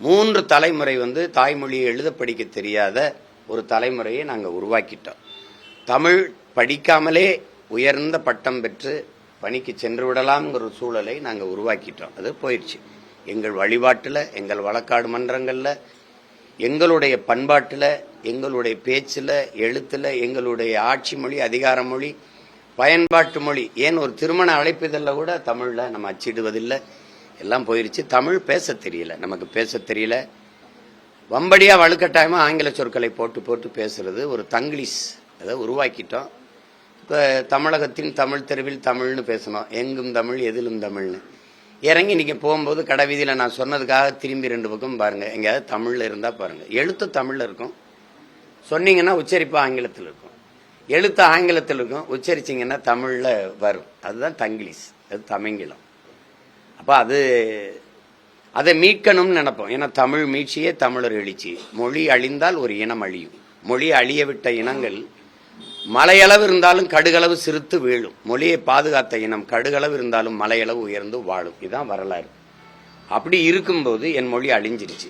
3 தலைமுறை தாய்மொழியை எழுத படிக்க தெரியாத ஒரு தலைமுறையை நாங்கள் உருவாக்கிட்டோம். தமிழ் படிக்காமலே உயர்ந்த பட்டம் பெற்று பணிக்கு சென்று விடலாம்ங்கிற ஒரு சூழலை நாங்கள் உருவாக்கிட்டோம். அது போயிடுச்சு. எங்கள் வழிபாட்டில், எங்கள் வழக்காடு மன்றங்களில், எங்களுடைய பண்பாட்டில், எங்களுடைய பேச்சில், எழுத்தில், எங்களுடைய ஆட்சி மொழி, அதிகார மொழி, பயன்பாட்டு மொழி, ஏன் ஒரு திருமண அழைப்பிதழில் கூட தமிழில் நம்ம அச்சிடுவதில்லை. எல்லாம் போயிருச்சு. தமிழ் பேச தெரியல, நமக்கு பேச தெரியல. வம்படியா வலுக்கட்டாயமா ஆங்கில சொற்களை போட்டு போட்டு பேசுறது ஒரு தங்கிலீஷ் அதை உருவாக்கிட்டோம். இப்போ தமிழகத்தின் தமிழ் தெருவில் தமிழ்னு பேசணும், எங்கும் தமிழ் எதிலும் தமிழ்னு இறங்கி நீங்கள் போகும்போது கடைவீதியில் நான் சொன்னதுக்காக திரும்பி 2 பக்கம் பாருங்கள், எங்கேயாவது தமிழில் இருந்தால் பாருங்கள். எழுத்து தமிழில் இருக்கும், சொன்னீங்கன்னா உச்சரிப்பு ஆங்கிலத்தில் இருக்கும். எழுத்து ஆங்கிலத்தில் இருக்கும், உச்சரிச்சிங்கன்னா தமிழில் வரும். அதுதான் தங்கிலீஷ், அது தமிங்கிலம். அப்போ அதை மீட்கணும்னு நினைப்போம். ஏன்னா தமிழ் மீட்சியே தமிழர் எழுச்சி. மொழி அழிந்தால் ஒரு இனம் அழியும். மொழி அழிய விட்ட இனங்கள் மலையளவு இருந்தாலும் கடுகளவு சிறுத்து வீழும். மொழியை பாதுகாத்த இனம் கடுகளவு இருந்தாலும் மலையளவு உயர்ந்து வாழும். இதுதான் வரலாறு. அப்படி இருக்கும்போது என் மொழி அழிஞ்சிருச்சு.